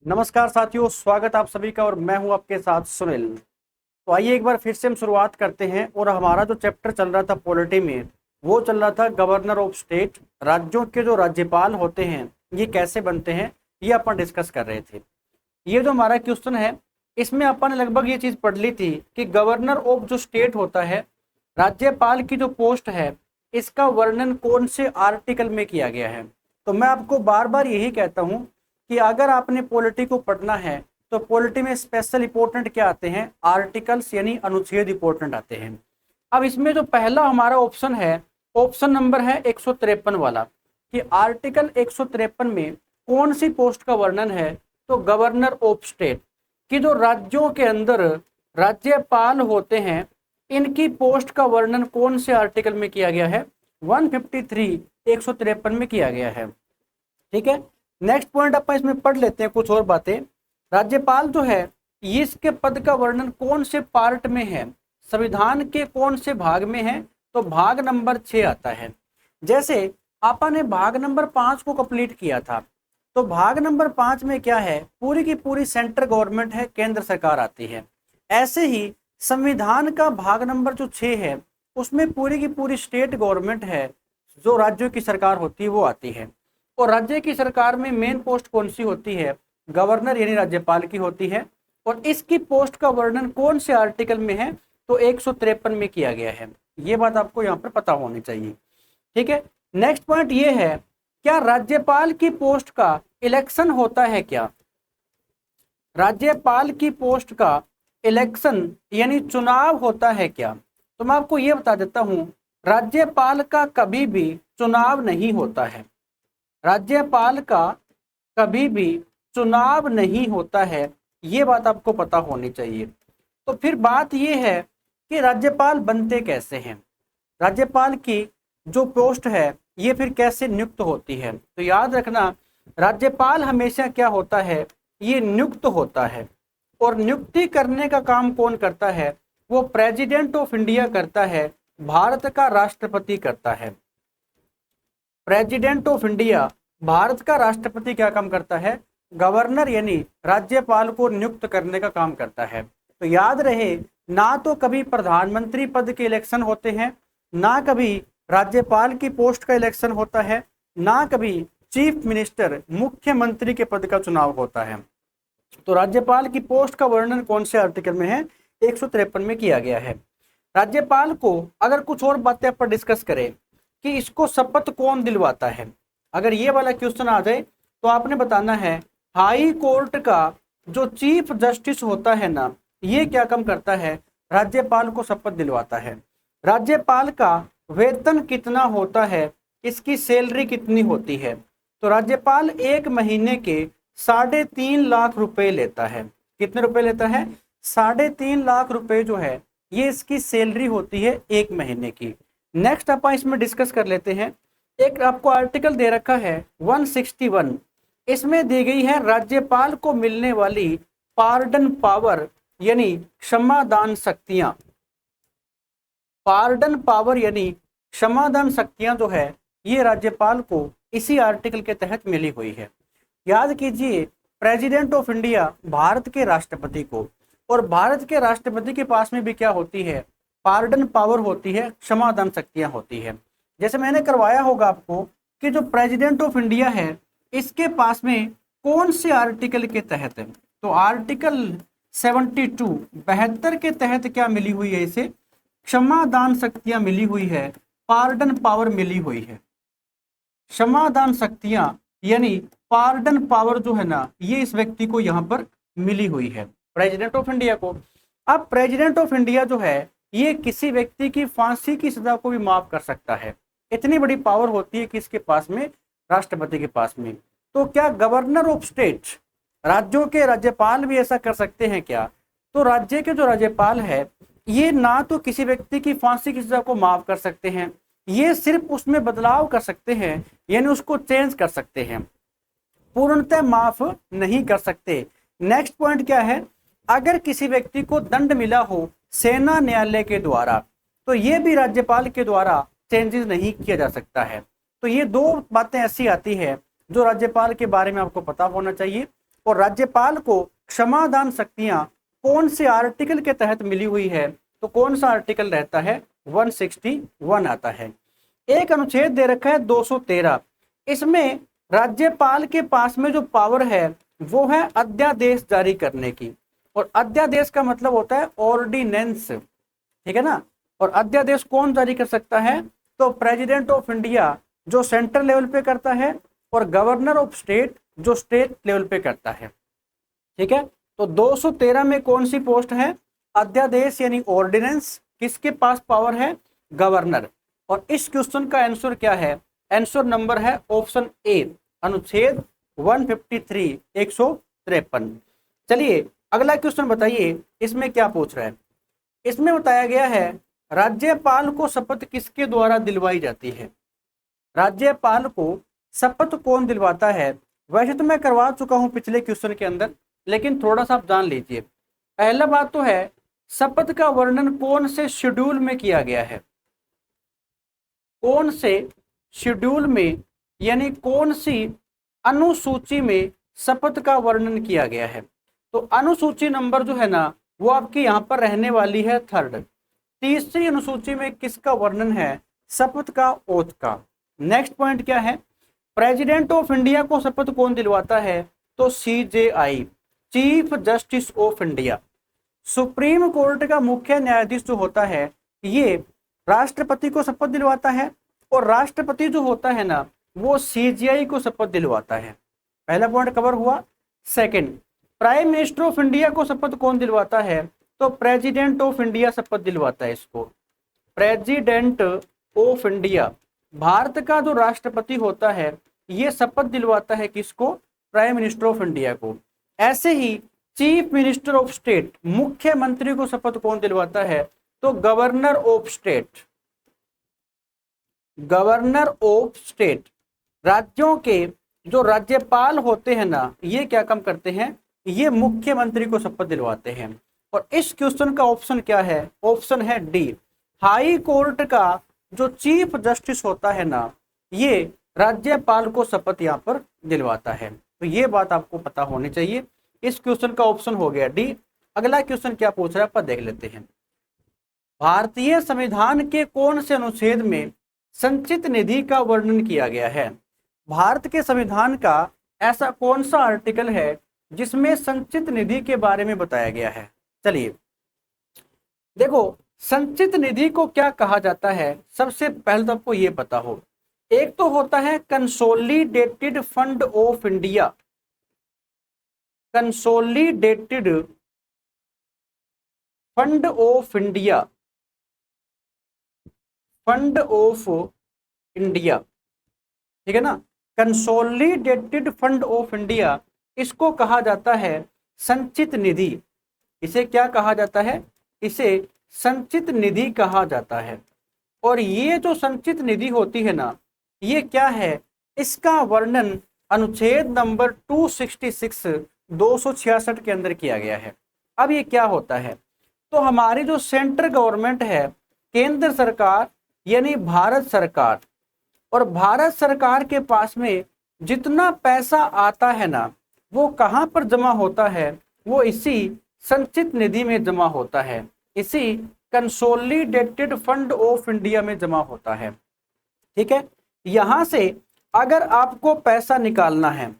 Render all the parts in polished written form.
नमस्कार साथियों, स्वागत आप सभी का। और मैं हूं आपके साथ सुनील। तो आइए एक बार फिर से हम शुरुआत करते हैं। और हमारा जो चैप्टर चल रहा था पॉलिटी में, वो चल रहा था गवर्नर ऑफ स्टेट। राज्यों के जो राज्यपाल होते हैं ये कैसे बनते हैं, ये अपन डिस्कस कर रहे थे। ये जो हमारा क्वेश्चन है, इसमें अपन ने लगभग ये चीज पढ़ ली थी कि गवर्नर ऑफ जो स्टेट होता है, राज्यपाल की जो पोस्ट है, इसका वर्णन कौन से आर्टिकल में किया गया है। तो मैं आपको बार बार यही कहता हूं कि अगर आपने पॉलिटी को पढ़ना है तो पॉलिटी में स्पेशल इंपॉर्टेंट क्या आते हैं, आर्टिकल्स यानी अनुच्छेद इंपॉर्टेंट आते हैं। अब इसमें जो पहला हमारा ऑप्शन है, ऑप्शन नंबर है 153 वाला, कि आर्टिकल 153 में कौन सी पोस्ट का वर्णन है। तो गवर्नर ऑफ स्टेट कि जो राज्यों के अंदर राज्यपाल होते हैं, इनकी पोस्ट का वर्णन कौन से आर्टिकल में किया गया है, 153 153 में किया गया है। ठीक है, नेक्स्ट पॉइंट अपन इसमें पढ़ लेते हैं कुछ और बातें। राज्यपाल जो है, इसके पद का वर्णन कौन से पार्ट में है, संविधान के कौन से भाग में है। तो भाग नंबर 6 आता है। जैसे आपा ने भाग नंबर 5 को कंप्लीट किया था, तो भाग नंबर 5 में क्या है, पूरी की पूरी सेंट्रल गवर्नमेंट है, केंद्र सरकार आती है। ऐसे ही संविधान का भाग नंबर जो 6 है, उसमें पूरी की पूरी स्टेट गवर्नमेंट है, जो राज्यों की सरकार होती है वो आती है। और राज्य की सरकार में मेन पोस्ट कौन सी होती है, गवर्नर यानी राज्यपाल की होती है। और इसकी पोस्ट का वर्णन कौन से आर्टिकल में है, तो 153 में किया गया है। ये बात आपको यहाँ पर पता होनी चाहिए। ठीक है, नेक्स्ट पॉइंट ये है, क्या राज्यपाल की पोस्ट का इलेक्शन होता है क्या। राज्यपाल की पोस्ट का इलेक्शन यानी चुनाव होता है क्या। तो मैं आपको ये बता देता हूं, राज्यपाल का कभी भी चुनाव नहीं होता है। राज्यपाल का कभी भी चुनाव नहीं होता है, ये बात आपको पता होनी चाहिए। तो फिर बात ये है कि राज्यपाल बनते कैसे हैं, राज्यपाल की जो पोस्ट है ये फिर कैसे नियुक्त होती है। तो याद रखना, राज्यपाल हमेशा क्या होता है, ये नियुक्त होता है। और नियुक्ति करने का काम कौन करता है, वो प्रेसिडेंट ऑफ इंडिया करता है, भारत का राष्ट्रपति करता है। प्रेसिडेंट ऑफ इंडिया, भारत का राष्ट्रपति क्या काम करता है, गवर्नर यानी राज्यपाल को नियुक्त करने का काम करता है। तो याद रहे, ना तो कभी प्रधानमंत्री पद के इलेक्शन होते हैं, ना कभी राज्यपाल की पोस्ट का इलेक्शन होता है, ना कभी चीफ मिनिस्टर मुख्यमंत्री के पद का चुनाव होता है। तो राज्यपाल की पोस्ट का वर्णन कौन से आर्टिकल में है, 153 में किया गया है। राज्यपाल को अगर कुछ और बातें पर डिस्कस करें कि इसको शपथ कौन दिलवाता है, अगर ये वाला क्वेश्चन आ जाए तो आपने बताना है, हाई कोर्ट का जो चीफ जस्टिस होता है ना, ये क्या काम करता है, राज्यपाल को शपथ दिलवाता है। राज्यपाल का वेतन कितना होता है, इसकी सैलरी कितनी होती है। तो राज्यपाल एक महीने के 3.5 लाख रुपए लेता है। कितने रुपए लेता है, 3.5 लाख रुपए जो है, ये इसकी सैलरी होती है एक महीने की। नेक्स्ट अपन इसमें डिस्कस कर लेते हैं। एक आपको आर्टिकल दे रखा है 161, इसमें दी गई है राज्यपाल को मिलने वाली पार्डन पावर यानी क्षमादान शक्तियां। पार्डन पावर यानी क्षमादान शक्तियां जो है, ये राज्यपाल को इसी आर्टिकल के तहत मिली हुई है। याद कीजिए, प्रेसिडेंट ऑफ इंडिया भारत के राष्ट्रपति को, और भारत के राष्ट्रपति के पास में भी क्या होती है, पार्डन पावर होती है, क्षमादान शक्तियां होती है। जैसे मैंने करवाया होगा आपको कि जो प्रेसिडेंट ऑफ इंडिया है, इसके पास में कौन से आर्टिकल के तहत है, तो आर्टिकल 72 72 के तहत क्या मिली हुई है, इसे क्षमादान शक्तियां मिली हुई है, पार्डन पावर मिली हुई है। क्षमादान शक्तियां यानी पार्डन पावर जो है ना, ये इस व्यक्ति को यहाँ पर मिली हुई है, प्रेसिडेंट ऑफ इंडिया को। अब प्रेसिडेंट ऑफ इंडिया जो है, ये किसी व्यक्ति की फांसी की सजा को भी माफ कर सकता है। इतनी बड़ी पावर होती है किसके पास में, राष्ट्रपति के पास में। तो क्या गवर्नर ऑफ स्टेट, राज्यों के राज्यपाल भी ऐसा कर सकते हैं क्या। तो राज्य के जो राज्यपाल है, ये ना तो किसी व्यक्ति की फांसी की सजा को माफ कर सकते हैं, ये सिर्फ उसमें बदलाव कर सकते हैं, यानी उसको चेंज कर सकते हैं, पूर्णतः माफ नहीं कर सकते। नेक्स्ट पॉइंट क्या है, अगर किसी व्यक्ति को दंड मिला हो सेना न्यायालय के द्वारा, तो ये भी राज्यपाल के द्वारा चेंजेस नहीं किया जा सकता है। तो ये दो बातें ऐसी आती है जो राज्यपाल के बारे में आपको पता होना चाहिए। और राज्यपाल को क्षमादान शक्तियां कौन से आर्टिकल के तहत मिली हुई है? तो कौन सा आर्टिकल रहता है? 161 आता है। एक अनुच्छेद दे रखा है 213, इसमें राज्यपाल के पास में जो पावर है वो है अध्यादेश जारी करने की, और अध्यादेश का मतलब होता है ऑर्डिनेंस, ठीक है ना। और अध्यादेश कौन जारी कर सकता है? तो प्रेसिडेंट ऑफ इंडिया जो सेंट्रल लेवल पे करता है, और गवर्नर ऑफ स्टेट जो स्टेट लेवल पे करता है, ठीक है। तो 213 में कौन सी पोस्ट है? अध्यादेश यानी ऑर्डिनेंस। किसके पास पावर है? गवर्नर। और इस क्वेश्चन का आंसर क्या है? आंसर नंबर है ऑप्शन ए, अनुच्छेद 153 153। चलिए अगला क्वेश्चन बताइए, इसमें क्या पूछ रहा है? इसमें बताया गया है राज्यपाल को शपथ किसके द्वारा दिलवाई जाती है? राज्यपाल को शपथ कौन दिलवाता है? वैसे तो मैं करवा चुका हूं पिछले क्वेश्चन के अंदर, लेकिन थोड़ा सा आप जान लीजिए। पहला बात तो है, शपथ का वर्णन कौन से शेड्यूल में किया गया है? कौन से शेड्यूल में यानी कौन सी अनुसूची में शपथ का वर्णन किया गया है? तो अनुसूची नंबर जो है ना वो आपकी यहाँ पर रहने वाली है 3rd। तीसरी अनुसूची में किसका वर्णन है? शपथ का ओथ का। नेक्स्ट पॉइंट क्या है? प्रेसिडेंट ऑफ इंडिया को शपथ कौन दिलवाता है? तो CJI, chief justice of India. Supreme court का मुख्य न्यायाधीश जो होता है ये राष्ट्रपति को शपथ दिलवाता है, और राष्ट्रपति जो होता है ना वो CJI को शपथ दिलवाता है। पहला पॉइंट कवर हुआ। Second, prime minister of India को शपथ कौन दिलवाता है? तो प्रेसिडेंट ऑफ इंडिया शपथ दिलवाता है इसको। प्रेसिडेंट ऑफ इंडिया, भारत का जो राष्ट्रपति होता है ये शपथ दिलवाता है किसको? प्राइम मिनिस्टर ऑफ इंडिया को। ऐसे ही चीफ मिनिस्टर ऑफ स्टेट, मुख्यमंत्री को शपथ कौन दिलवाता है? तो governor of state. Governor of state, राज्यों के जो राज्यपाल होते हैं ना ये क्या काम करते हैं? ये मुख्यमंत्री को शपथ दिलवाते हैं। और इस क्वेश्चन का ऑप्शन क्या है? ऑप्शन है डी, हाई कोर्ट का जो चीफ जस्टिस होता है ना ये राज्यपाल को शपथ यहाँ पर दिलवाता है। तो ये बात आपको पता होनी चाहिए। इस क्वेश्चन का ऑप्शन हो गया डी। अगला क्वेश्चन क्या पूछ रहा है आप देख लेते हैं। भारतीय संविधान के कौन से अनुच्छेद में संचित निधि का वर्णन किया गया है? भारत के संविधान का ऐसा कौन सा आर्टिकल है जिसमें संचित निधि के बारे में बताया गया है? चलिए देखो, संचित निधि को क्या कहा जाता है? सबसे पहले तो आपको ये पता हो, एक तो होता है consolidated fund of India. Consolidated fund of India, fund of India, ठीक है ना। कंसोलिडेटेड फंड ऑफ इंडिया, इसको कहा जाता है संचित निधि। इसे क्या कहा जाता है? इसे संचित निधि कहा जाता है। और ये जो संचित निधि होती है ना ये क्या है? इसका वर्णन अनुच्छेद नंबर 266 266 के अंदर किया गया है। अब ये क्या होता है? तो हमारी जो सेंट्रल गवर्नमेंट है, केंद्र सरकार यानी भारत सरकार, और भारत सरकार के पास में जितना पैसा आता है ना वो कहाँ पर जमा होता है? वो इसी संचित निधि में जमा होता है, इसी कंसोलिडेटेड फंड ऑफ इंडिया में जमा होता है, ठीक है। यहां से अगर आपको पैसा निकालना है,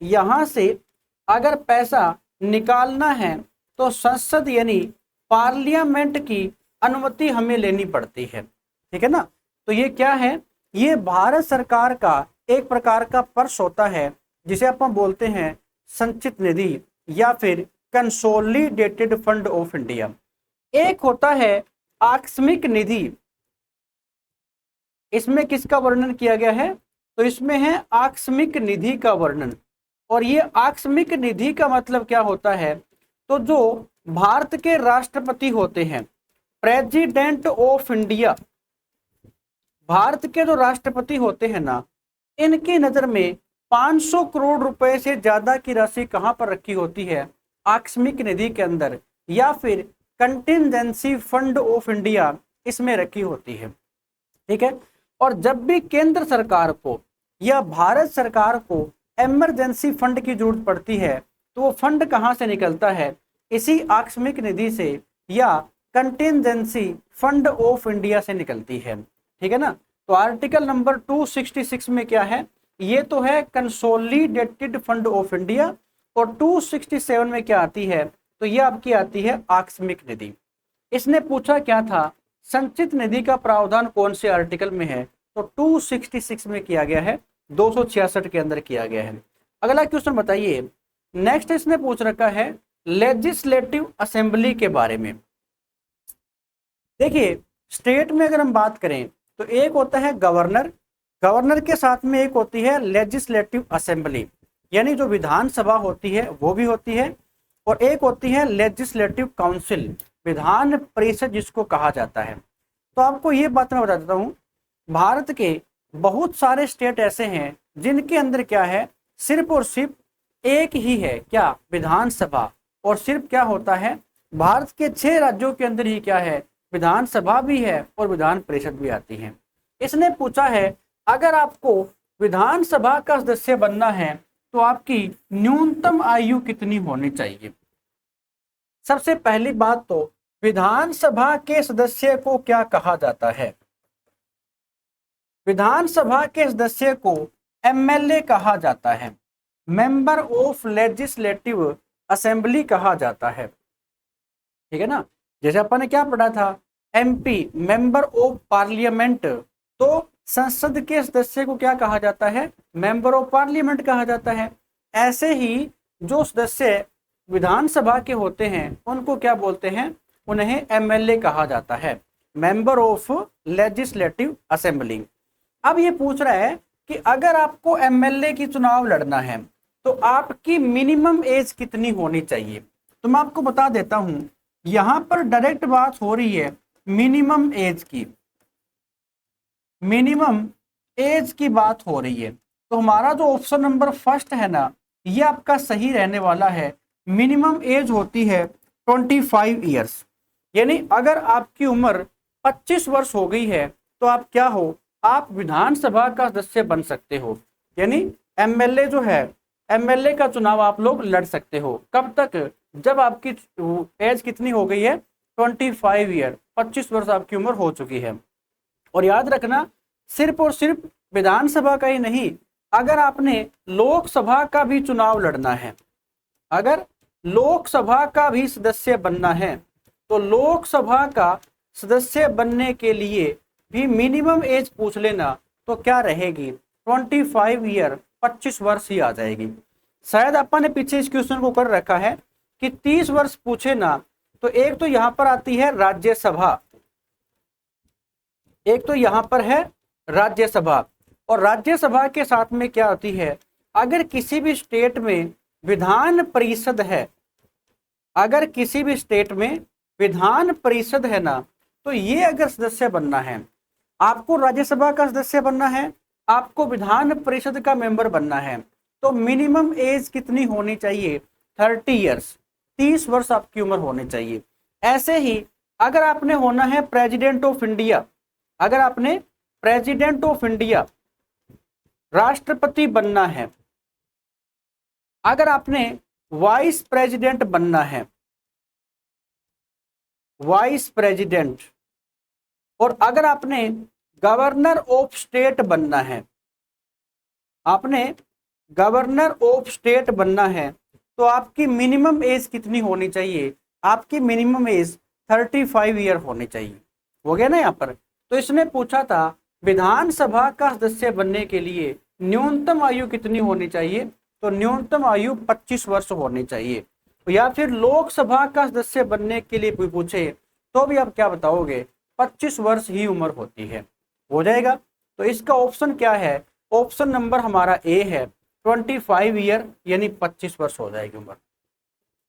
यहां से अगर पैसा निकालना है तो संसद यानी पार्लियामेंट की अनुमति हमें लेनी पड़ती है, ठीक है ना। तो ये क्या है? ये भारत सरकार का एक प्रकार का पर्स होता है जिसे अपन बोलते हैं संचित निधि या फिर कंसोलिडेटेड फंड ऑफ इंडिया। एक होता है आकस्मिक निधि, इसमें किसका वर्णन किया गया है? तो इसमें है आकस्मिक निधि का वर्णन। और ये आकस्मिक निधि का मतलब क्या होता है? तो जो भारत के राष्ट्रपति होते हैं, प्रेसिडेंट ऑफ इंडिया, भारत के जो राष्ट्रपति होते हैं ना इनकी नजर में 500 करोड़ रुपए से ज्यादा की राशि कहां पर रखी होती है? आकस्मिक निधि के अंदर, या फिर कंटिजेंसी फंड ऑफ इंडिया इसमें रखी होती है, ठीक है। और जब भी केंद्र सरकार को या भारत सरकार को इमरजेंसी फंड की जरूरत पड़ती है तो वो फंड कहाँ से निकलता है, इसी आकस्मिक निधि से या कंटिजेंसी फंड ऑफ इंडिया से निकलती है। ठीक है ना। तो आर्टिकल नंबर 266 में क्या है, ये तो है कंसोलिडेटेड फंड ऑफ इंडिया, और 267 में क्या आती है, तो ये आपकी आती है आकस्मिक निधि। इसने पूछा क्या था, संचित निधि का प्रावधान कौन से आर्टिकल में है, तो 266 में किया गया है, 266 के अंदर किया गया है। अगला क्वेश्चन बताइए। नेक्स्ट इसने पूछ रखा है लेजिस्लेटिव असेंबली के बारे में। देखिए स्टेट में अगर हम बात करें तो एक होता है गवर्नर, गवर्नर के साथ में एक होती है लेजिस्लेटिव असेंबली, यानी जो विधानसभा होती है वो भी होती है, और एक होती है लेजिस्लेटिव काउंसिल, विधान परिषद जिसको कहा जाता है। तो आपको ये बात मैं बता देता हूँ, भारत के बहुत सारे स्टेट ऐसे हैं जिनके अंदर क्या है, सिर्फ और सिर्फ एक ही है क्या, विधानसभा, और सिर्फ क्या होता है, भारत के 6 राज्यों के अंदर ही क्या है, विधानसभा भी है और विधान परिषद भी आती है। इसने पूछा है अगर आपको विधानसभा का सदस्य बनना है तो आपकी न्यूनतम आयु कितनी होनी चाहिए। सबसे पहली बात तो विधानसभा के सदस्य को क्या कहा जाता है, विधानसभा के सदस्य को एमएलए कहा जाता है, मेंबर ऑफ लेजिस्लेटिव असेंबली कहा जाता है। ठीक है ना। जैसे अपन ने क्या पढ़ा था, एमपी मेंबर ऑफ पार्लियामेंट, तो संसद के सदस्य को क्या कहा जाता है, मेंबर ऑफ पार्लियामेंट कहा जाता है। ऐसे ही जो सदस्य विधानसभा के होते हैं उनको क्या बोलते हैं, उन्हें एमएलए कहा जाता है, मेंबर ऑफ लेजिस्लेटिव असेंबली। अब ये पूछ रहा है कि अगर आपको एमएलए की चुनाव लड़ना है तो आपकी मिनिमम एज कितनी होनी चाहिए। तो मैं आपको बता देता हूं, यहां पर डायरेक्ट बात हो रही है मिनिमम एज की, मिनिमम एज की बात हो रही है। तो हमारा जो ऑप्शन नंबर फर्स्ट है ना, ये आपका सही रहने वाला है। मिनिमम एज होती है 25 ईयर्स, यानी अगर आपकी उम्र 25 वर्ष हो गई है तो आप क्या हो, आप विधानसभा का सदस्य बन सकते हो, यानी एमएलए जो है, एमएलए का चुनाव आप लोग लड़ सकते हो। कब तक, जब आपकी एज कितनी हो गई है, 25 ईयर, 25 वर्ष आपकी उम्र हो चुकी है। और याद रखना सिर्फ और सिर्फ विधानसभा का ही नहीं, अगर आपने लोकसभा का भी चुनाव लड़ना है, अगर लोकसभा का भी सदस्य बनना है तो लोकसभा का सदस्य बनने के लिए भी मिनिमम एज पूछ लेना, तो क्या रहेगी, 25 ईयर, 25 वर्ष ही आ जाएगी। शायद अपन ने पीछे इस क्वेश्चन को कर रखा है कि 30 वर्ष पूछे ना, तो एक तो यहां पर आती है राज्यसभा, एक तो यहां पर है राज्यसभा, और राज्यसभा के साथ में क्या होती है, अगर किसी भी स्टेट में विधान परिषद है, अगर किसी भी स्टेट में विधान परिषद है ना, तो ये अगर सदस्य बनना है, आपको राज्यसभा का सदस्य बनना है, आपको विधान परिषद का मेंबर बनना है, तो मिनिमम एज कितनी होनी चाहिए, 30 ईयर्स, 30 वर्ष आपकी उम्र होनी चाहिए। ऐसे ही अगर आपने होना है प्रेसिडेंट ऑफ इंडिया, अगर आपने प्रेसिडेंट ऑफ इंडिया, राष्ट्रपति बनना है, अगर आपने वाइस प्रेसिडेंट बनना है, वाइस प्रेसिडेंट, और अगर आपने गवर्नर ऑफ स्टेट बनना है, आपने गवर्नर ऑफ स्टेट बनना है, तो आपकी मिनिमम एज कितनी होनी चाहिए, आपकी मिनिमम एज 35 ईयर होनी चाहिए। हो गया ना यहाँ पर। तो इसने पूछा था विधानसभा का सदस्य बनने के लिए न्यूनतम आयु कितनी होनी चाहिए, तो न्यूनतम आयु 25 वर्ष होनी चाहिए। या फिर लोकसभा का सदस्य बनने के लिए पूछे तो भी आप क्या बताओगे, 25 वर्ष ही उम्र होती है। हो जाएगा। तो इसका ऑप्शन क्या है, ऑप्शन नंबर हमारा ए है, 25 ईयर, यानी 25 वर्ष हो जाएगी उम्र।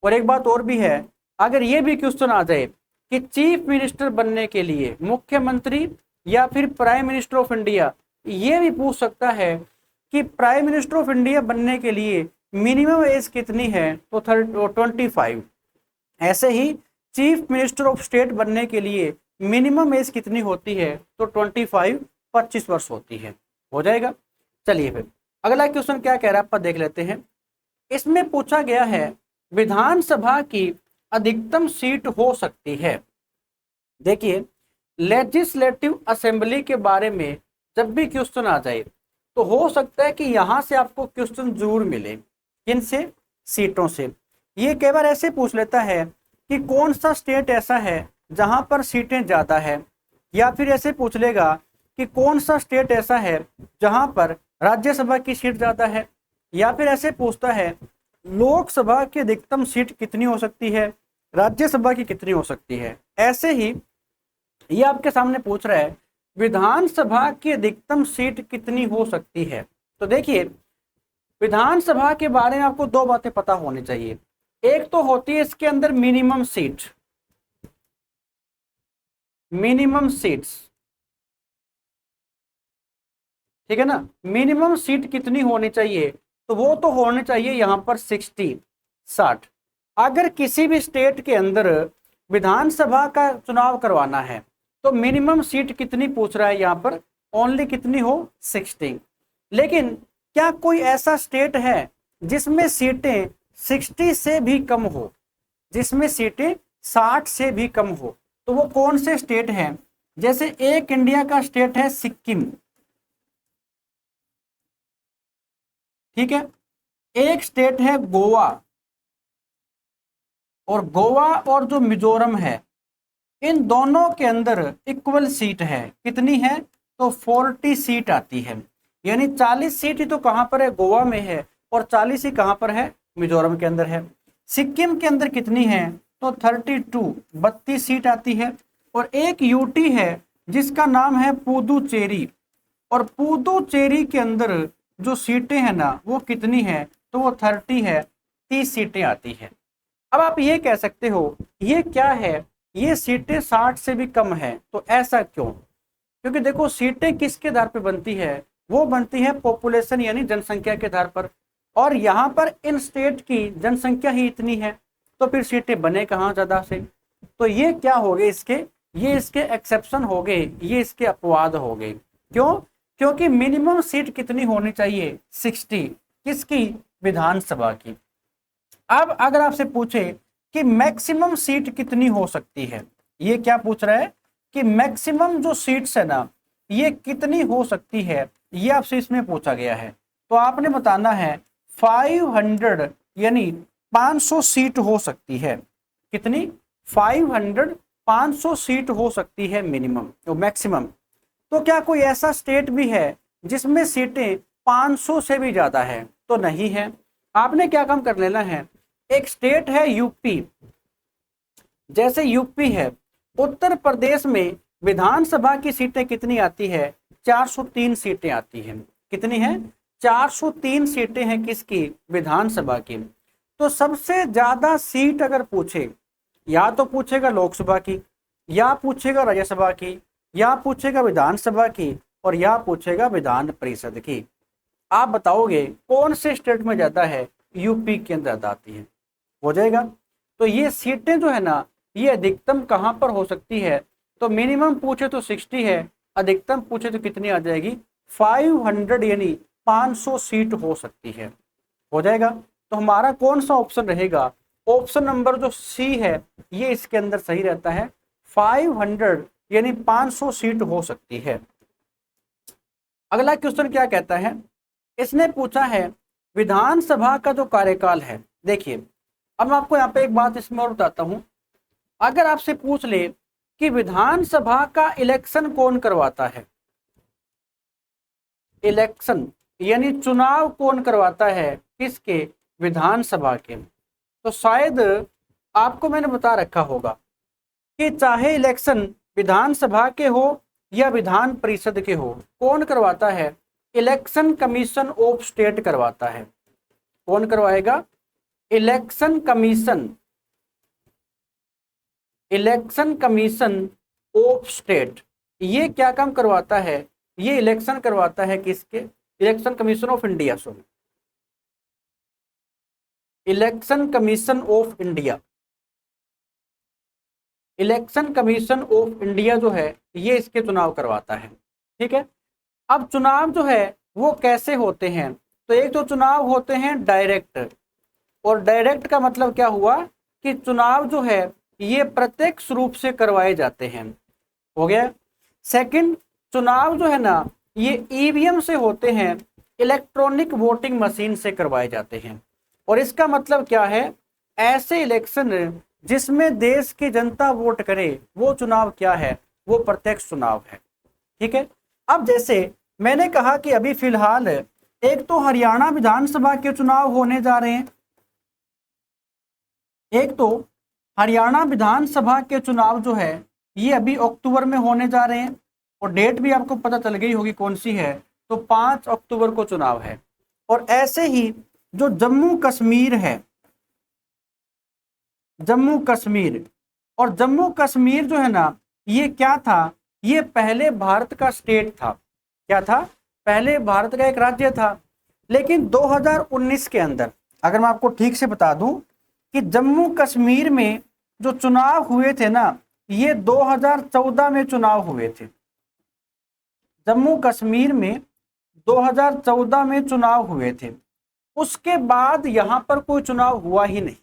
और एक बात और भी है, अगर ये भी क्वेश्चन आ जाए कि चीफ मिनिस्टर बनने के लिए, मुख्यमंत्री या फिर प्राइम मिनिस्टर ऑफ इंडिया, ये भी पूछ सकता है कि प्राइम मिनिस्टर ऑफ इंडिया बनने के लिए मिनिमम एज कितनी है, तो 25। ऐसे ही चीफ मिनिस्टर ऑफ स्टेट बनने के लिए मिनिमम एज कितनी होती है, तो 25 वर्ष होती है। हो जाएगा। चलिए फिर अगला क्वेश्चन क्या कह रहा है, आप देख लेते हैं। इसमें पूछा गया है विधानसभा की अधिकतम सीट हो सकती है। देखिए, लेजिस्लेटिव असेंबली के बारे में जब भी क्वेश्चन आ जाए तो हो सकता है कि यहां से आपको क्वेश्चन जरूर मिले। किनसे? सीटों से। ये कई बार ऐसे पूछ लेता है कि कौन सा स्टेट ऐसा है जहां पर सीटें ज्यादा है, या फिर ऐसे पूछ लेगा कि कौन सा स्टेट ऐसा है जहां पर राज्यसभा की सीट ज्यादा है, या फिर ऐसे पूछता है लोकसभा की अधिकतम सीट कितनी हो सकती है, राज्यसभा की कितनी हो सकती है। ऐसे ही ये आपके सामने पूछ रहा है विधानसभा की अधिकतम सीट कितनी हो सकती है। तो देखिए, विधानसभा के बारे में आपको दो बातें पता होनी चाहिए। एक तो होती है इसके अंदर मिनिमम सीट, मिनिमम सीट्स, ठीक है ना। मिनिमम सीट कितनी होनी चाहिए, तो वो तो होनी चाहिए यहां पर 60। अगर किसी भी स्टेट के अंदर विधानसभा का चुनाव करवाना है तो मिनिमम सीट कितनी पूछ रहा है यहां पर? ओनली कितनी हो? 60। लेकिन क्या कोई ऐसा स्टेट है जिसमें सीटें 60 से भी कम हो, जिसमें सीटें 60 से भी कम हो? तो वो कौन से स्टेट हैं? जैसे एक इंडिया का स्टेट है सिक्किम, ठीक है। एक स्टेट है गोवा, और गोवा और जो मिजोरम है इन दोनों के अंदर इक्वल सीट है। कितनी है? तो 40 सीट आती है। यानी 40 सीट ही तो कहां पर है? गोवा में है, और 40 ही कहां पर है? मिजोरम के अंदर है। सिक्किम के अंदर कितनी है? तो 32 सीट आती है। और एक यूटी है जिसका नाम है पुदुचेरी, और पुदुचेरी के अंदर जो सीटें हैं ना वो कितनी है? तो वो 30 है, 30 सीटें आती है। अब आप ये कह सकते हो ये क्या है, ये सीटें 60 से भी कम है, तो ऐसा क्यों? क्योंकि देखो, सीटें किसके आधार पे बनती है? वो बनती है पॉपुलेशन यानी जनसंख्या के आधार पर, और यहाँ पर इन स्टेट की जनसंख्या ही इतनी है, तो फिर सीटें बने कहाँ ज्यादा से? तो ये क्या हो गए इसके, ये इसके एक्सेप्शन हो गए, ये इसके अपवाद हो गए। क्यों? क्योंकि मिनिमम सीट कितनी होनी चाहिए? 60। किसकी? विधानसभा की। अब अगर आपसे पूछे कि मैक्सिमम सीट कितनी हो सकती है, ये क्या पूछ रहा है कि मैक्सिमम जो सीट्स है ना ये कितनी हो सकती है, ये आपसे इसमें पूछा गया है। तो आपने बताना है 500 यानी 500 सीट हो सकती है। कितनी? 500, 500 सीट हो सकती है मिनिमम, तो मैक्सिमम। तो क्या कोई ऐसा स्टेट भी है जिसमें सीटें 500 से भी ज्यादा है? तो नहीं है। आपने क्या काम कर लेना है, एक स्टेट है यूपी, जैसे यूपी है, उत्तर प्रदेश में विधानसभा की सीटें कितनी आती है? 403 सीटें आती हैं। कितनी है? 403 सीटें हैं किसकी? विधानसभा की। तो सबसे ज्यादा सीट अगर पूछे, या तो पूछेगा लोकसभा की, या पूछेगा राज्यसभा की, या पूछेगा विधानसभा की, और या पूछेगा विधान परिषद की। आप बताओगे कौन से स्टेट में ज्यादा है? यूपी के अंदर ज्यादा आती है। हो जाएगा। तो ये सीटें जो है ना ये अधिकतम कहां पर हो सकती है? तो मिनिमम पूछे तो 60 है, अधिकतम पूछे तो कितनी आ जाएगी? 500 यानी 500 सीट हो सकती है। हो जाएगा। तो हमारा कौन सा ऑप्शन रहेगा? ऑप्शन नंबर जो सी है ये इसके अंदर सही रहता है। 500 यानी 500 सीट हो सकती है। अगला क्वेश्चन क्या कहता है? इसने पूछा है विधानसभा का जो कार्यकाल है। देखिए, अब मैं आपको यहाँ पे एक बात इसमें और बताता हूं। अगर आपसे पूछ ले कि विधानसभा का इलेक्शन कौन करवाता है, इलेक्शन यानी चुनाव कौन करवाता है? किसके? विधानसभा के। तो शायद आपको मैंने बता रखा होगा कि चाहे इलेक्शन विधानसभा के हो या विधान परिषद के हो, कौन करवाता है? इलेक्शन कमीशन ऑफ स्टेट करवाता है। कौन करवाएगा? Election commission, election commission of state. ये क्या काम करवाता है? ये इलेक्शन करवाता है किसके? Election commission of India, sorry, election commission of India. Election commission of India जो है ये इसके चुनाव करवाता है। ठीक है। अब चुनाव जो है वो कैसे होते हैं? तो एक तो चुनाव होते हैं डायरेक्ट, और डायरेक्ट का मतलब क्या हुआ कि चुनाव जो है ये प्रत्यक्ष रूप से करवाए जाते हैं। हो गया। सेकंड, चुनाव जो है ना ये ईवीएम से होते हैं, इलेक्ट्रॉनिक वोटिंग मशीन से करवाए जाते हैं। और इसका मतलब क्या है, ऐसे इलेक्शन जिसमें देश की जनता वोट करे वो चुनाव क्या है, वो प्रत्यक्ष चुनाव है। ठीक है। अब जैसे मैंने कहा कि अभी फिलहाल एक तो हरियाणा विधानसभा के चुनाव होने जा रहे हैं, एक तो हरियाणा विधानसभा के चुनाव जो है ये अभी अक्टूबर में होने जा रहे हैं, और डेट भी आपको पता चल गई होगी कौन सी है, तो 5 अक्टूबर को चुनाव है। और ऐसे ही जो जम्मू कश्मीर है, जम्मू कश्मीर, और जम्मू कश्मीर जो है ना ये क्या था, ये पहले भारत का स्टेट था। क्या था, पहले भारत का एक राज्य था। लेकिन 2019 के अंदर अगर मैं आपको ठीक से बता दूं कि जम्मू कश्मीर में जो चुनाव हुए थे ना ये 2014 में चुनाव हुए थे। जम्मू कश्मीर में 2014 में चुनाव हुए थे, उसके बाद यहां पर कोई चुनाव हुआ ही नहीं।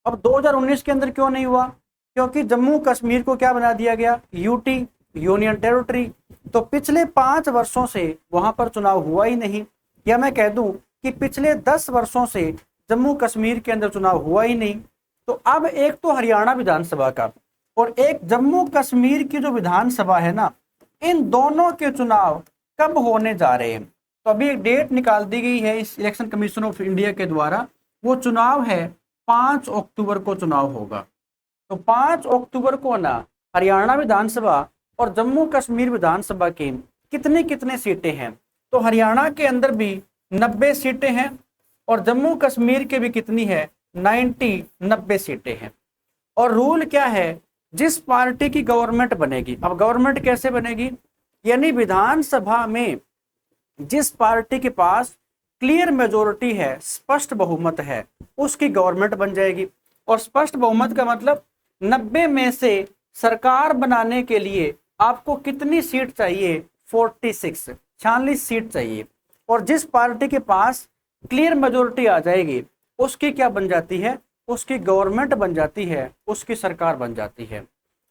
अब 2019 के अंदर क्यों नहीं हुआ, क्योंकि जम्मू कश्मीर को क्या बना दिया गया, यूटी, यूनियन टेरिटरी। तो पिछले 5 वर्षों से वहां पर चुनाव हुआ ही नहीं, या मैं कह दूं कि पिछले 10 वर्षों से जम्मू कश्मीर के अंदर चुनाव हुआ ही नहीं। तो अब एक तो हरियाणा विधानसभा का और एक जम्मू कश्मीर की जो विधानसभा है ना, इन दोनों के चुनाव कब होने जा रहे हैं। तो अभी एक डेट निकाल दी गई है इस इलेक्शन कमीशन ऑफ इंडिया के द्वारा, वो चुनाव है 5 अक्टूबर को चुनाव होगा। तो 5 अक्टूबर को ना हरियाणा विधानसभा और जम्मू कश्मीर विधानसभा की कितनी कितने सीटें हैं, तो हरियाणा के अंदर भी 90 सीटें हैं और जम्मू कश्मीर के भी कितनी है, 90 सीटें हैं। और रूल क्या है, जिस पार्टी की गवर्नमेंट बनेगी, अब गवर्नमेंट कैसे बनेगी, यानी विधानसभा में जिस पार्टी के पास क्लियर मेजोरिटी है, स्पष्ट बहुमत है, उसकी गवर्नमेंट बन जाएगी। और स्पष्ट बहुमत का मतलब 90 में से सरकार बनाने के लिए आपको कितनी सीट चाहिए, 46 सीट चाहिए। और जिस पार्टी के पास क्लियर मेजोरिटी आ जाएगी उसकी क्या बन जाती है, उसकी गवर्नमेंट बन जाती है, उसकी सरकार बन जाती है।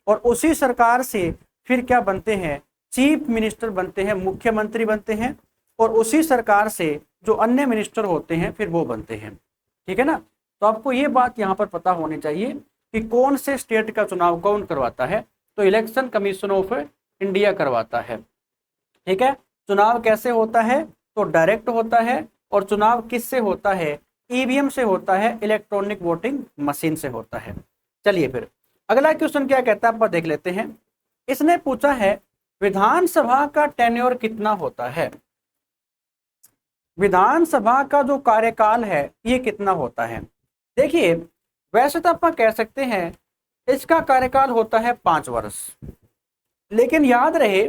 और उसी सरकार से फिर क्या बनते हैं, चीफ मिनिस्टर बनते हैं, मुख्यमंत्री बनते हैं। और उसी सरकार से जो अन्य मिनिस्टर होते हैं फिर वो बनते हैं। ठीक है ना। तो आपको ये बात यहाँ पर पता होनी चाहिए कि कौन से स्टेट का चुनाव कौन करवाता है, तो इलेक्शन कमीशन ऑफ इंडिया करवाता है। ठीक है। चुनाव कैसे होता है, तो डायरेक्ट होता है। और चुनाव किससे होता है, ईवीएम से होता है, इलेक्ट्रॉनिक वोटिंग मशीन से होता है। चलिए फिर अगला क्वेश्चन क्या कहता है आप देख लेते हैं। इसने पूछा है विधानसभा का टेन्योर कितना होता है, विधानसभा का जो कार्यकाल है ये कितना होता है। देखिए वैसे तो आप कह सकते हैं इसका कार्यकाल होता है 5 वर्ष, लेकिन याद रहे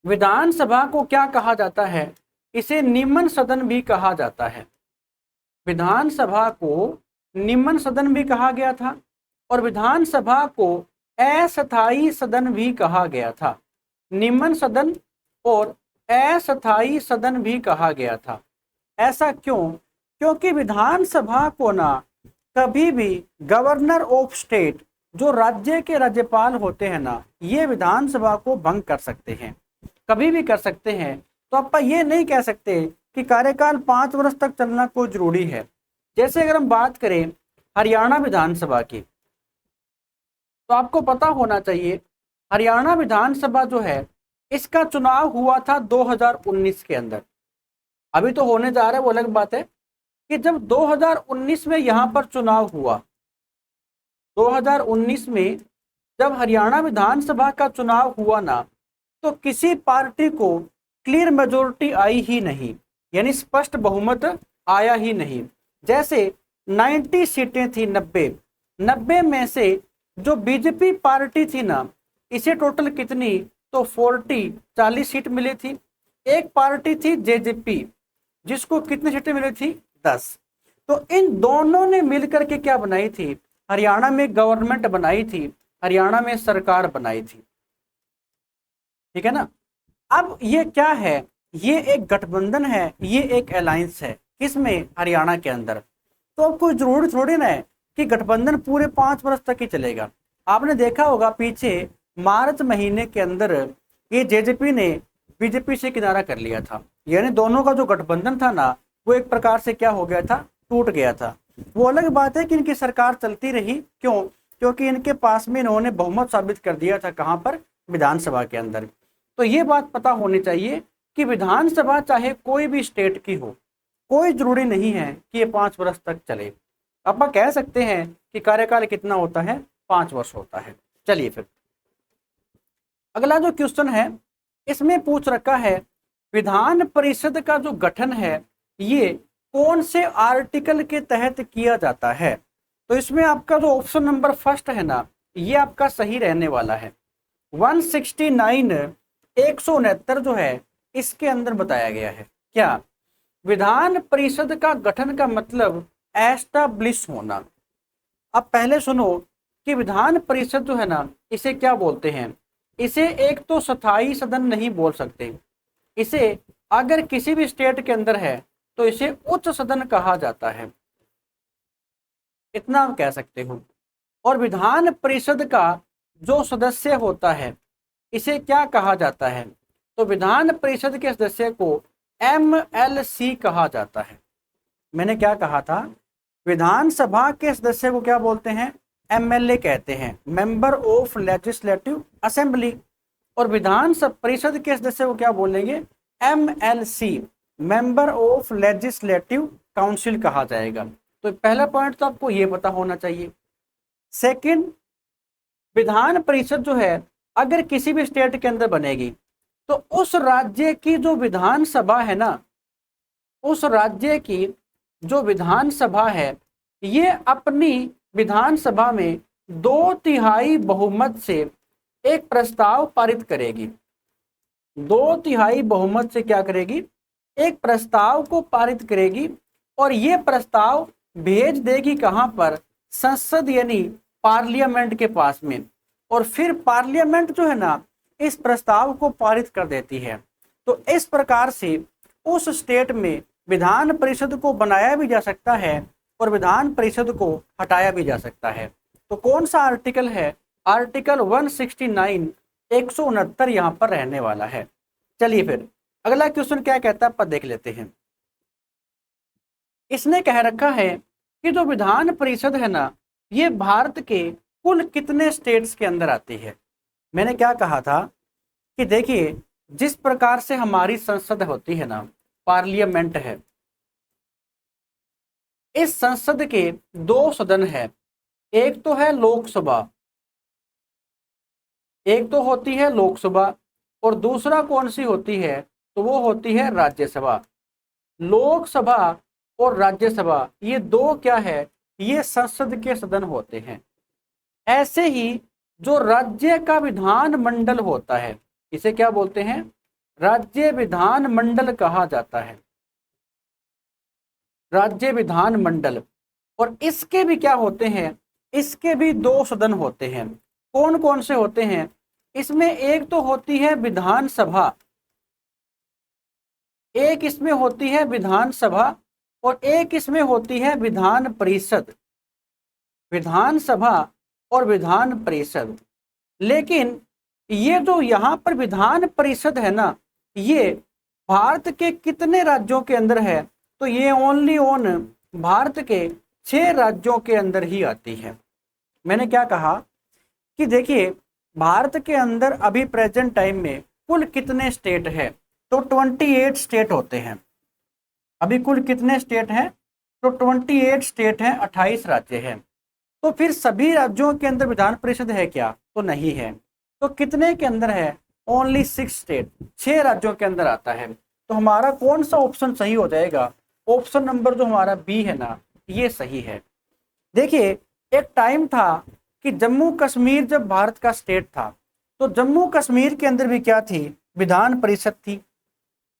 विधानसभा को क्या कहा जाता है, इसे निम्न सदन भी कहा जाता है। विधानसभा को निम्न सदन भी कहा गया था और विधानसभा को अस्थायी सदन भी कहा गया था। निम्न सदन और अस्थायी सदन भी कहा गया था। ऐसा क्यों, क्योंकि विधानसभा को ना कभी भी गवर्नर ऑफ स्टेट, जो राज्य के राज्यपाल होते हैं ना, ये विधानसभा को भंग कर सकते हैं, कभी भी कर सकते हैं। तो आप ये नहीं कह सकते कि कार्यकाल 5 वर्ष तक चलना कोई जरूरी है। जैसे अगर हम बात करें हरियाणा विधानसभा की, तो आपको पता होना चाहिए हरियाणा विधानसभा जो है इसका चुनाव हुआ था 2019 के अंदर। अभी तो होने जा रहा है वो अलग बात है कि जब 2019 में यहाँ पर चुनाव हुआ, 2019 में जब हरियाणा विधानसभा का चुनाव हुआ ना, तो किसी पार्टी को क्लियर मेजोरिटी आई ही नहीं, यानी स्पष्ट बहुमत आया ही नहीं। जैसे 90 सीटें थी, 90 में से जो बीजेपी पार्टी थी ना, इसे टोटल कितनी, तो 40 सीट मिली थी। एक पार्टी थी जेजेपी जिसको कितनी सीटें मिली थी, 10। तो इन दोनों ने मिलकर के क्या बनाई थी, हरियाणा में गवर्नमेंट बनाई थी, हरियाणा में सरकार बनाई थी। ठीक है ना। अब ये क्या है, ये एक गठबंधन है, ये एक अलायंस है, किसमें, हरियाणा के अंदर। तो अब कोई जरूरी थोड़ी ना है कि गठबंधन पूरे 5 वर्ष तक ही चलेगा। आपने देखा होगा पीछे मार्च महीने के अंदर ये जेजेपी ने बीजेपी से किनारा कर लिया था, यानी दोनों का जो गठबंधन था ना वो एक प्रकार से क्या हो गया था, टूट गया था। वो अलग बात है कि इनकी सरकार चलती रही, क्यों? क्योंकि इनके पास में इन्होंने बहुमत साबित कर दिया था, कहां पर? विधानसभा के अंदर। तो ये बात पता होनी चाहिए कि विधानसभा चाहे कोई भी स्टेट की हो, कोई जरूरी नहीं है कि ये 5 वर्ष तक चले। अब आप कह सकते हैं कि कार्यकाल कितना होता है, 5 वर्ष होता है। चलिए फिर अगला जो क्वेश्चन है इसमें पूछ रखा है विधान परिषद का जो गठन है ये कौन से आर्टिकल के तहत किया जाता है। तो इसमें आपका जो ऑप्शन नंबर फर्स्ट है ना ये आपका सही रहने वाला है। 169 169 जो है इसके अंदर बताया गया है क्या, विधान परिषद का गठन का मतलब एस्टैब्लिश होना। अब पहले सुनो कि विधान परिषद जो है ना इसे क्या बोलते हैं, इसे एक तो स्थायी सदन नहीं बोल सकते, इसे अगर किसी भी स्टेट के अंदर है तो इसे उच्च सदन कहा जाता है, इतना आप कह सकते हो। और विधान परिषद का जो सदस्य होता है इसे क्या कहा जाता है, तो विधान परिषद के सदस्य को MLC कहा जाता है। मैंने क्या कहा था, विधानसभा के सदस्य को क्या बोलते हैं, MLA कहते हैं, मेंबर ऑफ लेजिस्लेटिव असेंबली। और विधान परिषद के सदस्य को क्या बोलेंगे, MLC, member of legislative council कहा जाएगा। तो पहला पॉइंट तो आपको ये पता होना चाहिए। सेकंड, विधान परिषद जो है अगर किसी भी स्टेट के अंदर बनेगी तो उस राज्य की जो विधानसभा है ना, उस राज्य की जो विधानसभा है ये अपनी विधानसभा में 2/3 बहुमत से एक प्रस्ताव पारित करेगी। 2/3 बहुमत से क्या करेगी, एक प्रस्ताव को पारित करेगी और ये प्रस्ताव भेज देगी कहां पर, संसद यानी पार्लियामेंट के पास में। और फिर पार्लियामेंट जो है ना इस प्रस्ताव को पारित कर देती है। तो इस प्रकार से उस स्टेट में विधान परिषद को बनाया भी जा सकता है और विधान परिषद को हटाया भी जा सकता है। तो कौन सा आर्टिकल है, आर्टिकल 169 169 यहां पर रहने वाला है। चलिए फिर अगला क्वेश्चन क्या कहता है अपन देख लेते हैं। इसने कह रखा है कि जो विधान परिषद है ना ये भारत के कुल कितने स्टेट्स के अंदर आती है। मैंने क्या कहा था कि देखिए जिस प्रकार से हमारी संसद होती है ना, पार्लियामेंट है, इस संसद के 2 सदन है, एक तो है लोकसभा, एक तो होती है लोकसभा और दूसरा कौन सी होती है, तो वो होती है राज्यसभा। लोकसभा और राज्यसभा ये 2 क्या है, ये संसद के सदन होते हैं। ऐसे ही जो राज्य का विधान मंडल होता है इसे क्या बोलते हैं, राज्य विधान मंडल कहा जाता है, राज्य विधान मंडल। और इसके भी क्या होते हैं, इसके भी 2 सदन होते हैं। कौन कौन से होते हैं, इसमें एक तो होती है विधानसभा, एक इसमें होती है विधानसभा और एक इसमें होती है विधान परिषद, विधानसभा और विधान परिषद। लेकिन ये जो यहाँ पर विधान परिषद है ना ये भारत के कितने राज्यों के अंदर है, तो ये ओनली ऑन भारत के 6 राज्यों के अंदर ही आती है। मैंने क्या कहा कि देखिए भारत के अंदर अभी प्रेजेंट टाइम में कुल कितने स्टेट है, तो 28 स्टेट होते हैं। अभी कुल कितने स्टेट हैं, तो 28 स्टेट हैं, 28 राज्य हैं। तो फिर सभी राज्यों के अंदर विधान परिषद है क्या, तो नहीं है। तो कितने के अंदर है, ओनली 6 स्टेट, 6 राज्यों के अंदर आता है। तो हमारा कौन सा ऑप्शन सही हो जाएगा, ऑप्शन नंबर जो हमारा बी है ना ये सही है। देखिए एक टाइम था कि जम्मू कश्मीर जब भारत का स्टेट था तो जम्मू कश्मीर के अंदर भी क्या थी, विधान परिषद थी।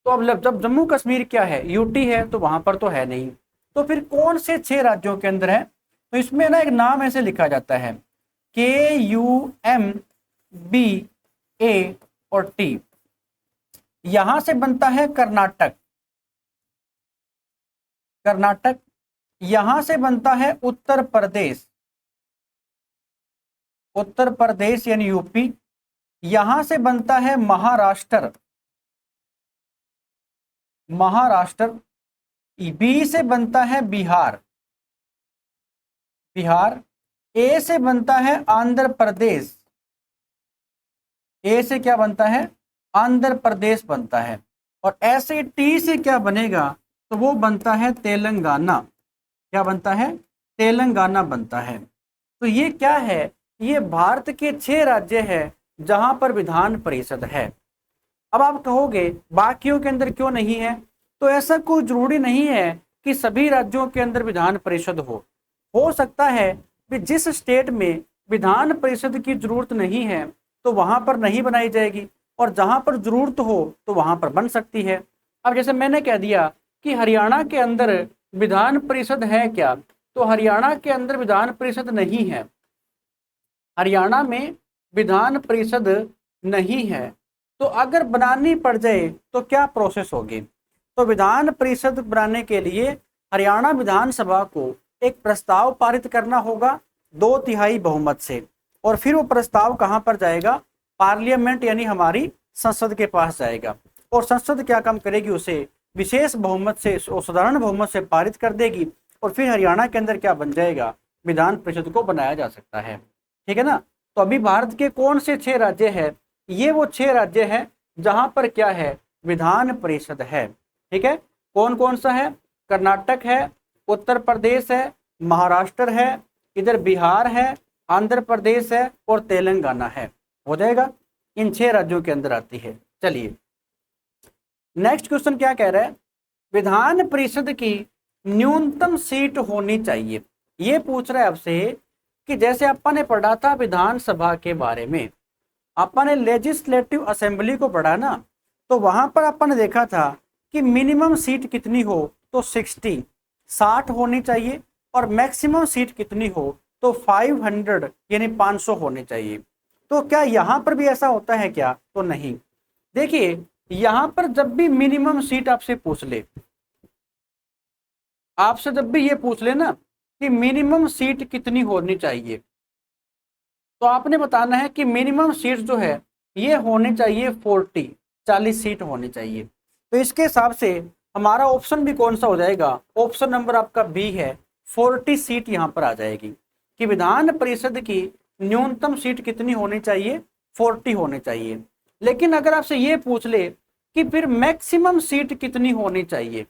तो अब जब जम्मू कश्मीर क्या है, यूटी है, तो वहां पर तो है नहीं। तो फिर कौन से 6 राज्यों के अंदर है, तो इसमें ना एक नाम ऐसे लिखा जाता है KUMBA और T, यहां से बनता है कर्नाटक, कर्नाटक। यहां से बनता है उत्तर प्रदेश, उत्तर प्रदेश यानी यूपी। यहां से बनता है महाराष्ट्र, महाराष्ट्र। बी से बनता है बिहार, बिहार। ए से बनता है आंध्र प्रदेश, ए से क्या बनता है, आंध्र प्रदेश बनता है। और ऐसे टी से क्या बनेगा, तो वो बनता है तेलंगाना। क्या बनता है, तेलंगाना बनता है। तो ये क्या है, ये भारत के 6 राज्य है जहां पर विधान परिषद है। अब आप कहोगे बाकियों के अंदर क्यों नहीं है, तो ऐसा कोई जरूरी नहीं है कि सभी राज्यों के अंदर विधान परिषद हो सकता है कि जिस स्टेट में विधान परिषद की जरूरत नहीं है तो वहां पर नहीं बनाई जाएगी, और जहां पर जरूरत हो तो वहां पर बन सकती है। अब जैसे मैंने कह दिया कि हरियाणा के अंदर विधान परिषद है क्या, तो हरियाणा के अंदर विधान परिषद नहीं है, हरियाणा में विधान परिषद नहीं है। तो अगर बनानी पड़ जाए तो क्या प्रोसेस होगी, तो विधान परिषद बनाने के लिए हरियाणा विधानसभा को एक प्रस्ताव पारित करना होगा 2/3 बहुमत से, और फिर वो प्रस्ताव कहां पर जाएगा, पार्लियामेंट यानी हमारी संसद के पास जाएगा, और संसद क्या काम करेगी, उसे विशेष बहुमत से, साधारण बहुमत से पारित कर देगी, और फिर हरियाणा के अंदर क्या बन जाएगा, विधान परिषद को बनाया जा सकता है। ठीक है ना। तो अभी भारत के कौन से 6 राज्य है, ये वो 6 राज्य है जहां पर क्या है, विधान परिषद है। ठीक है, कौन कौन सा है, कर्नाटक है, उत्तर प्रदेश है, महाराष्ट्र है, इधर बिहार है, आंध्र प्रदेश है और तेलंगाना है। हो जाएगा, इन 6 राज्यों के अंदर आती है। चलिए नेक्स्ट क्वेश्चन क्या कह रहा है, विधान परिषद की न्यूनतम सीट होनी चाहिए। ये पूछ रहा है आपसे कि जैसे अपन ने पढ़ा था विधानसभा के बारे में, अपन ने लेजिस्लेटिव असेंबली को पढ़ा ना, तो वहां पर अपन ने देखा था कि मिनिमम सीट कितनी हो, तो 60 होनी चाहिए, और मैक्सिमम सीट कितनी हो, तो 500 यानी 500 होनी चाहिए। तो क्या यहाँ पर भी ऐसा होता है क्या, तो नहीं। देखिए यहाँ पर जब भी मिनिमम सीट आपसे पूछ ले, आपसे जब भी ये पूछ ले ना कि मिनिमम सीट कितनी होनी चाहिए, तो आपने बताना है कि मिनिमम सीट जो है ये होनी चाहिए 40 सीट होनी चाहिए। तो इसके हिसाब से हमारा ऑप्शन भी कौन सा हो जाएगा, ऑप्शन नंबर आपका बी है, 40 सीट यहाँ पर आ जाएगी कि विधान परिषद की न्यूनतम सीट कितनी होनी चाहिए, 40 होनी चाहिए। लेकिन अगर आपसे ये पूछ ले कि फिर मैक्सिमम सीट कितनी होनी चाहिए,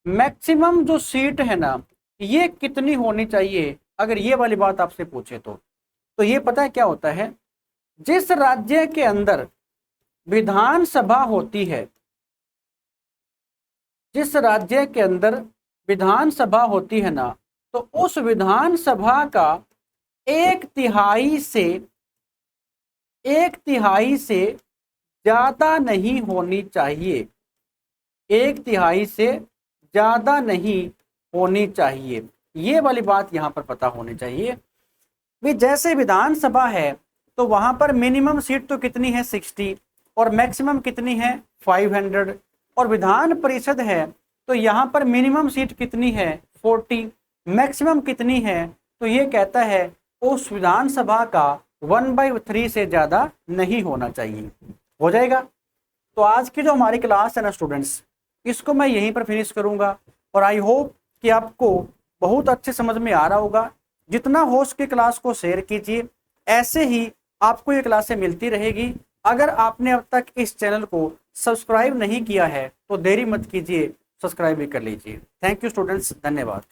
मैक्सिमम जो सीट है ना ये कितनी होनी चाहिए, अगर ये वाली बात आपसे पूछे तो ये पता है क्या होता है, जिस राज्य के अंदर विधानसभा होती है, जिस राज्य के अंदर विधानसभा होती है ना, तो उस विधानसभा का 1/3 से ज्यादा नहीं होनी चाहिए, 1/3 से ज्यादा नहीं होनी चाहिए। ये वाली बात यहाँ पर पता होनी चाहिए। भी जैसे विधानसभा है तो वहां पर मिनिमम सीट तो कितनी है 60 और मैक्सिमम कितनी है 500, और विधान परिषद है तो यहाँ पर मिनिमम सीट कितनी है 40, मैक्सिमम कितनी है, तो ये कहता है उस विधानसभा का 1/3 से ज्यादा नहीं होना चाहिए। हो जाएगा। तो आज की जो हमारी क्लास है ना स्टूडेंट्स, इसको मैं यहीं पर फिनिश करूंगा, और आई होप कि आपको बहुत अच्छे समझ में आ रहा होगा। जितना हो सके क्लास को शेयर कीजिए, ऐसे ही आपको ये क्लासें मिलती रहेगी। अगर आपने अब तक इस चैनल को सब्सक्राइब नहीं किया है तो देरी मत कीजिए, सब्सक्राइब भी कर लीजिए। थैंक यू स्टूडेंट्स, धन्यवाद।